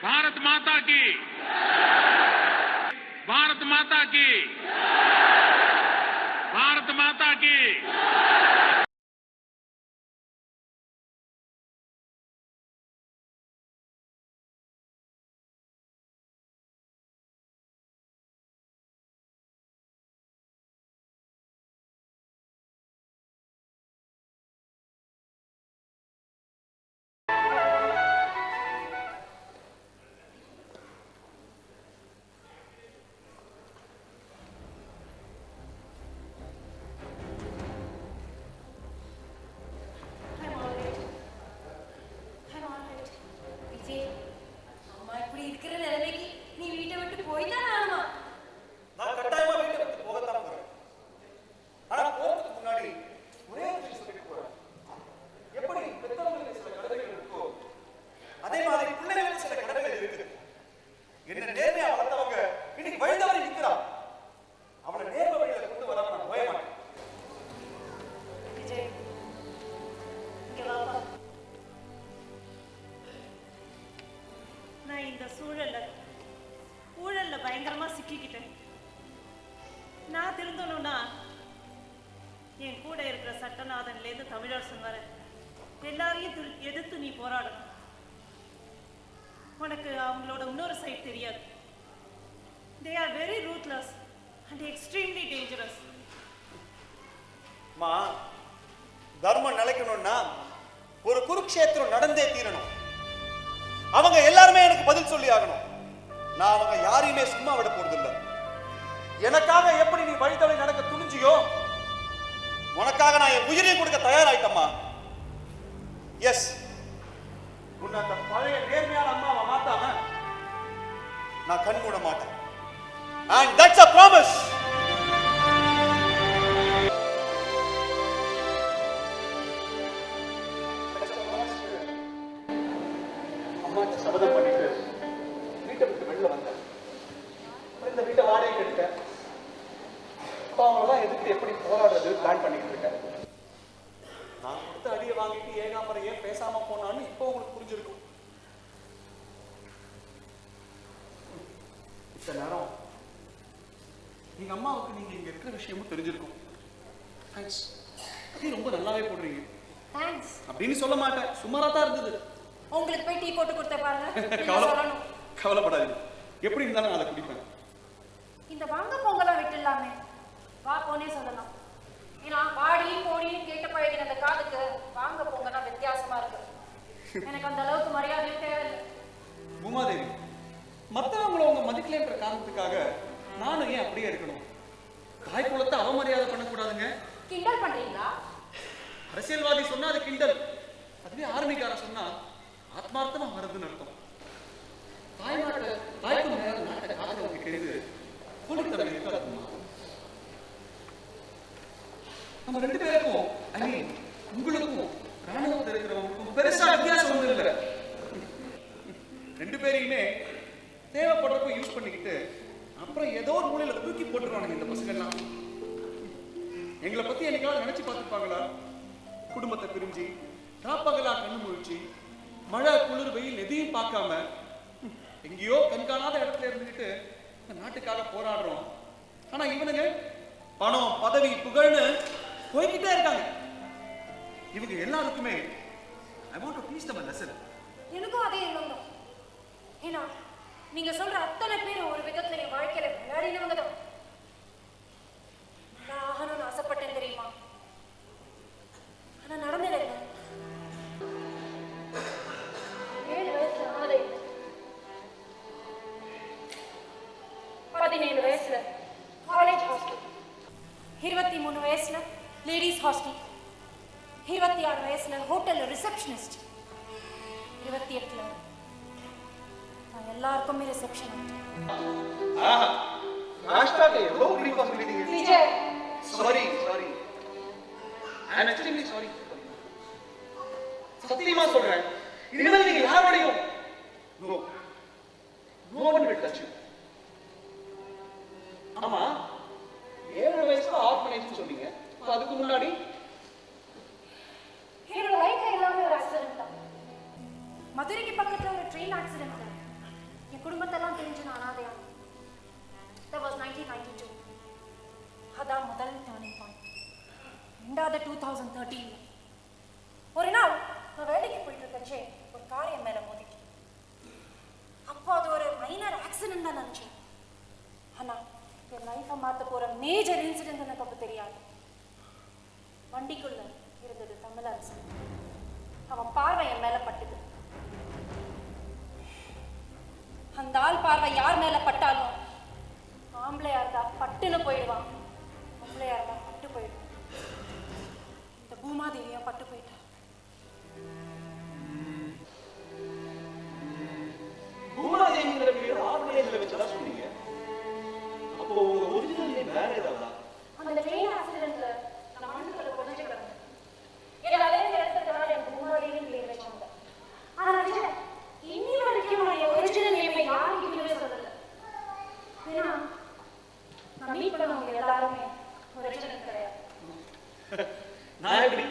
भारत माता की, भारत माता की, भारत माता की। பயங்கரமா சிக்கிக்கிட்டேன். நான் திருந்தணும்னா என் கூட இருக்கிற சட்டநாதன்லேருந்து தமிழரசன் வர எல்லாரையும் எதிர்த்து நீ போராடணும். உனக்கு அவங்களோட இன்னொரு சைட் தெரியாது. They are very ruthless and extremely dangerous. மா, தர்மம் நிலைக்கணும்னா ஒரு குருக்ஷேத்திரம் நடந்தே தீரணும். அவங்க எல்லாருமே எனக்கு பதில் சொல்லி ஆகணும். நான் அவங்க யாரையுமே சும்மா விட போறதில்லை. எனக்காக எப்படி நீ வழித்தவழி நடக்க துணிஞ்சியோ, உனக்காக நான் என் உயிரையும் கொடுக்க தயாராயிட்டம்மா. எஸ், உன்னை அந்த பழைய நேர்மையான அம்மாவை மாத்தாம நான் கண் மூட மாட்டேன். And that's a promise. அம்மாட்ட சபதம் பண்ணிட்டு வீட்டை விட்டு வெளில வந்தேன். இந்த வீட்டை வாடகை எடுத்தேன். அவங்களெல்லாம் எதிர்த்து எப்படி போராடுறது பிளான் பண்ணிட்டு இருக்கேன். நான் கொடுத்த அடியை வாங்கிட்டு ஏகாம்பரம் ஏன் பேசாம போனான்னு இப்போ உங்களுக்கு புரிஞ்சிருக்கும். இத்த நேரம் எங்க அம்மாவுக்கு நீங்க இங்க இருக்கிற விஷயமும் தெரிஞ்சிருக்கும். தேங்க்ஸ். நீ ரொம்ப நல்லாவே போடுறீங்க. தேங்க்ஸ் அப்படின்னு சொல்ல மாட்டேன், சுமாரா தான் இருந்தது. உங்களுக்கு போய் டீ போட்டு கொடுத்த பாருங்க. கவலைப்படாதீங்க, எப்படி இருந்தாலும் நான் அதை குடிப்பேன். இந்த வாங்க பொங்கலாம் விட்டுலாமே, வா போனே சொல்லலாம். ஏன்னா வாடி போடின்னு கேட்டு பழகின அந்த காதுக்கு வாங்க பொங்கலாம் வித்தியாசமா இருக்கு. எனக்கு அந்த அளவுக்கு மரியாதையும் தேவையில்லை. பூமாதேவி, மற்றவங்களை உங்க மதிக்கலைன்ற காரணத்துக்காக நானும் ஏன் அப்படியே இருக்கணும்? தாய் குலத்தை அவமரியாதை பண்ணக்கூடாதுங்க. கிண்டல் பண்றீங்களா? அரசியல்வாதி சொன்னா அது கிண்டல், அதுவே ஆர்மிக்கார சொன்னா ஆத்மார்த்தமா மறந்துன்னு அர்த்தம். தாய்க்கு மேல நாட்டை காக்கிறவங்க கிடையாது கூலித்தன்மை இருக்காதுமா. நம்ம ரெண்டு பேருக்கும், ஐ மீன் உங்களுக்கும் ராணுவத்தில் இருக்கிறவங்களுக்கும் பெருசா வித்தியாசம் ஒன்றும் இல்லை. ரெண்டு பேரையுமே தேவைப்படுறப்ப யூஸ் பண்ணிக்கிட்டு அப்புறம் ஏதோ ஒரு மூலையில தூக்கி போட்டுருவானுங்க இந்த பசங்கள்லாம். எங்களை பத்தி என்னைக்காவது நினைச்சு பார்த்துருப்பாங்களா? குடும்பத்தை பிரிஞ்சு ராப்பகலா கண்ணு முழிச்சு மழை குளிர் வெயில் எதையும் பார்க்காம எங்கேயோ கண்காணாத இடத்துல இருந்துக்கிட்டு நாட்டுக்காக போராடுறோம். ஆனா இவனுங்க பணம் பதவி புகழ்னு போய்கிட்டே இருக்காங்க. இவங்க எல்லாருக்குமே I want to teach them a lesson. எனக்கும் அதே எண்ணம் தான். ஏன்னா நீங்க சொல்ற அத்தனை பேர் ஒரு விதத்துல என் வாழ்க்கையில விளையாடினவங்க தான். நான் ஆகணும்னு ஆசைப்பட்டேன் தெரியுமா? ஆனா நடந்தது என்ன? 7 வயசுல ஆனதை 17 வயசுல காலேஜ் ஹாஸ்டல், 23 வயசுல லேடிஸ் ஹாஸ்டல், 26 வயசுல ஹோட்டல் ரிசப்ஷனிஸ்ட், 28ல நான் எல்லாருக்குமே reception. Vijay, sorry I'm extremely sorry. சத்தியமா சொல்றேன், இனிமேல் நீங்க யாரோடையும் no one will touch you. ஆமா, 7 வயசுல ஆர்ஃபனேஜ் சொன்னீங்க, அதுக்கு முன்னாடி என்னோட லைஃப்ல எல்லாமே ஒரு ஆக்சிடென்ட் தான். மதுரைக்கு பக்கத்துல ஒரு ட்ரெயின் ஆக்சிடென்ட். ரெண்டாவது 2013 ஒரு நாள் நான் வேலைக்கு போயிட்டு இருக்கச்சே ஒரு கார் என் மேல மோதிட்டு. அப்போ அது ஒரு மைனர் ஆக்சிடென்ட் தான் நினைச்சேன். ஆனா என் லைஃபை மாத்த போற மேஜர் இன்சிடென்ட் எனக்கு அப்போ தெரியாது. வண்டிக்குள்ள இருந்தது தமிழரசன். அவன் பார்வை என் மேல பட்டுது. அந்த ஆள் பார்வை யார் மேல பட்டாலும் ஆம்பளையா இருந்தா பட்டுன்னு போயிடுவான், பொம்பளையா இருந்தா பட்டு போயிடுவான். இந்த பூமாதேவியா பட்டு போயிட்டா. பூமாதேவிங்கிற பேர் ஆம்பளையர்களை வச்சுதான் சொன்னீங்க. அப்போ உங்க ஒரிஜினல் நேம் வேற ஏதாவது? அந்த ட்ரெயின் ஆக்சிடென்ட்ல நான் மண்ணுக்குள்ள புதைஞ்சு கிடந்தேன். என்னால இந்த இடத்துக்கு எனக்கு பூமாதேவின்னு பேர் வச்சாங்க. ஆனா இன்னி வரைக்கும் நான் என் ஒரிஜினல் நேமை யாருக்குமே சொல்லல. ஏன்னா நான் மீட் பண்ணவங்க எல்லாருமே ஒரிஜினல் கிடையாது. நான் எப்படி?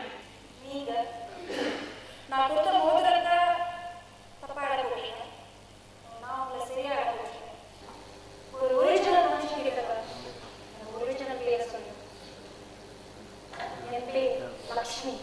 நீங்க நான் கொடுத்த மோதிரத்தை தப்பா இட போட்டீங்க, நான் உங்களை சரியா இட போட்டேன். ஒரு ஒரிஜினல் மனுஷன் கிட்ட ஒரிஜினல் பேரை சொல்லுங்க. என் பேர் லக்ஷ்மி.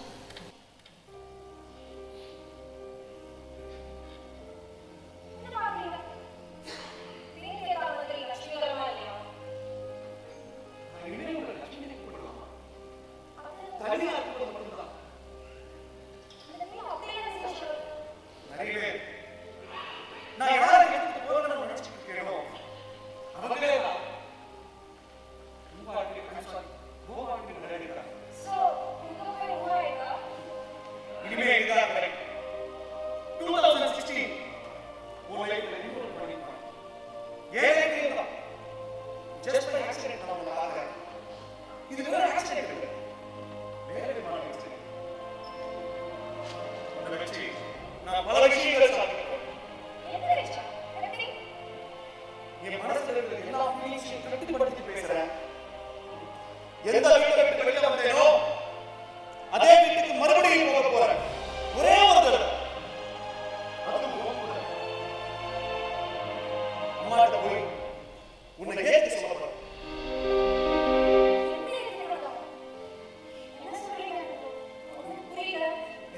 எந்த வீட்டை விட்டு வெளியே வந்தேனோ அதே வீட்டுக்கு மறுபடியும் போக போறேன். ஒரே ஒரு தடவை. அம்மாட்ட போய் உன்னை ஏற்று சொல்ல போறேன்.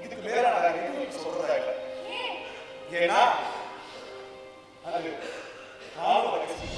இதுக்கு மேல நான் எதுவும் சொல்றதா இல்லை. ஏன்னா அது கால ரகசியம்.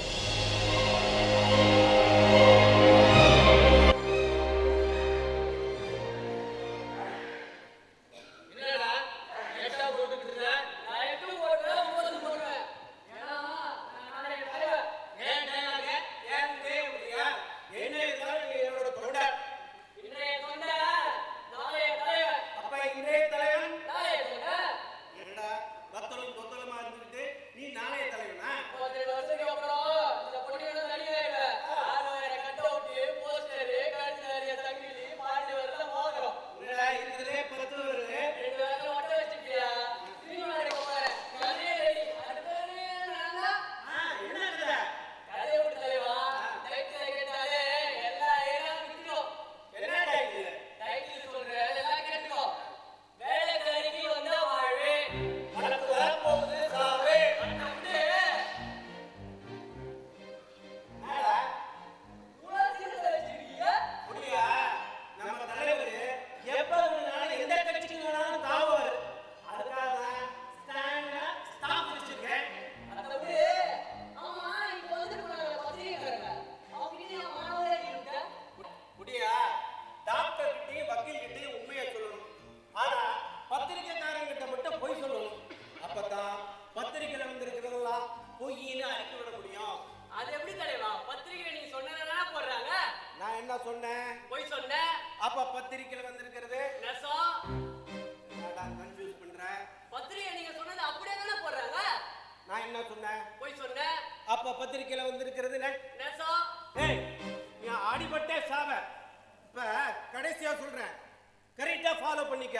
அப்ப பத்திரிக்கையில வந்திருக்கிறது நெசம். என்னடா கன்ஃபியூஸ் பண்ற? பத்திரிக்கை நீங்க சொன்னது அப்படியே தான போடுறாங்க. நான் என்ன சொன்னேன்? போய் சொன்னேன். அப்ப பத்திரிக்கையில வந்திருக்கிறது நெசம். ஏய் நீ ஆடிபட்டே சாவ. இப்ப கடைசியா சொல்றேன், கரெக்ட்டா ஃபாலோ பண்ணிக்க.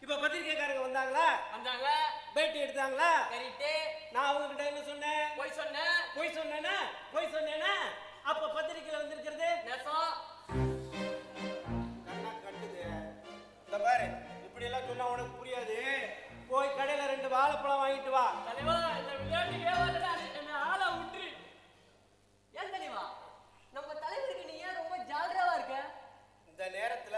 இப்ப பத்திரிக்கைக்காரங்க வந்தாங்களா? வந்தாங்க. பேட்டி எடுத்தாங்களா? கரெக்ட். நான் அவங்க கிட்ட என்ன சொன்னேன்? போய் சொன்னேன். போய் சொன்னேனா? போய் சொன்னேனா? அப்ப பத்திரிக்கையில வந்திருக்கிறது நெசம். இப்படி எல்லாம் சொன்னா உனக்கு புரியாது. போய் கடையில 2 வாழைப்பழம் வாங்கிட்டு வா. தலைவா இந்த விளையாட்டுக்கே வரல, என்ன ஆளா விட்டுரு. ஏன் தலைவா நம்ம தலைவருக்கு நீ ஏன் ரொம்ப ஜாலியாவா இருக்க? இந்த நேரத்துல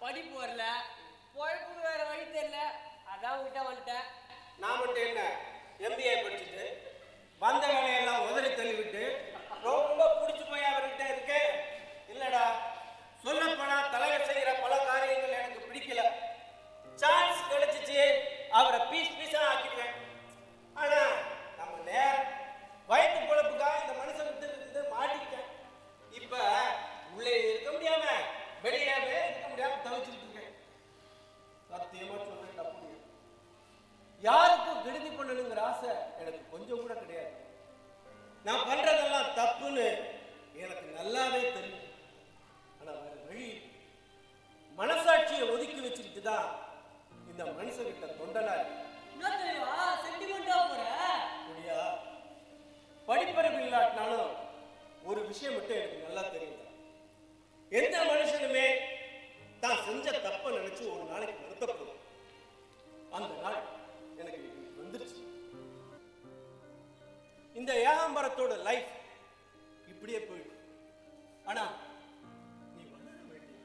படிப்பு வரல, பொழப்புக்கு வேற வழி தெரியல, அதான் விட்ட வந்துட்டேன். நான் மட்டும் என்ன எம்பிஏ படிச்சுட்டு வந்த வேலையெல்லாம் உதறி தள்ளிவிட்டு ரொம்ப பிடிச்சி போய் அவர்கிட்ட இருக்கேன். இல்லடா, சொல்லப்போனா தலைவர் செய்கிற பல காரியங்கள் எனக்கு பிடிக்கல. சான்ஸ் கிடைச்சிச்சு, அவரை பீஸ் பீஸா ஆக்கிடுவேன். ஆனா நம்ம நேரம் வயிற்று பொழப்புக்காக இந்த மனுஷன் விட்டு இருந்து மாட்டிக்கிட்டேன். இப்ப உள்ளே இருக்க முடியாம வெளியாவே இருக்க முடியாம தவிச்சுட்டு இருக்கேன். சத்தியமா சொல்றேன், தப்பு யாருக்கும் விடுதி பண்ணணுங்கிற ஆசை எனக்கு கொஞ்சம் கூட கிடையாது. நான் பண்றதெல்லாம் தப்புன்னு எனக்கு நல்லாவே தெரியும். ஆனா வேற வழி, மனசாட்சியை ஒதுக்கி வச்சுக்கிட்டு தான் இந்த மனுஷகிட்ட தொண்டனா இருக்கு. என்ன தெரியுமா சென்டிமெண்டா போற முடியா படிப்பறிவு இல்லாட்டினாலும் ஒரு விஷயம் மட்டும் எனக்கு நல்லா தெரியும். எந்த மனுஷனுமே தான் செஞ்ச தப்ப நினைச்சு ஒரு நாளைக்கு வருத்தப்படும். அந்த நாள் எனக்கு வந்துருச்சு. இந்த ஏகாம்பரத்தோட லைஃப் இப்படியே போயிடும். ஆனா நீ வளர வேண்டிய,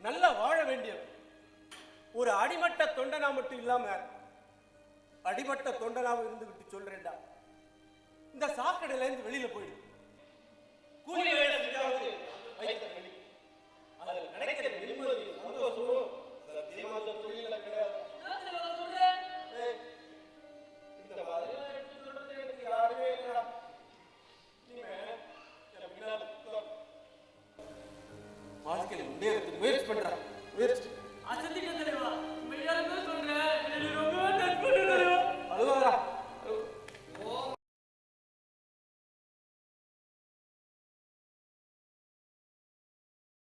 நல்லா வாழ வேண்டிய ஒரு அடிமட்ட தொண்டனா மட்டும் இல்லாம அடிமட்ட தொண்டனாவும் இருந்துகிட்டு சொல்றேன்டா, இந்த சாக்கடையில இருந்து வெளியில போயிடு. கூலி வேலை செஞ்சாவது வயிற்று வலி. அதுல நினைக்கிற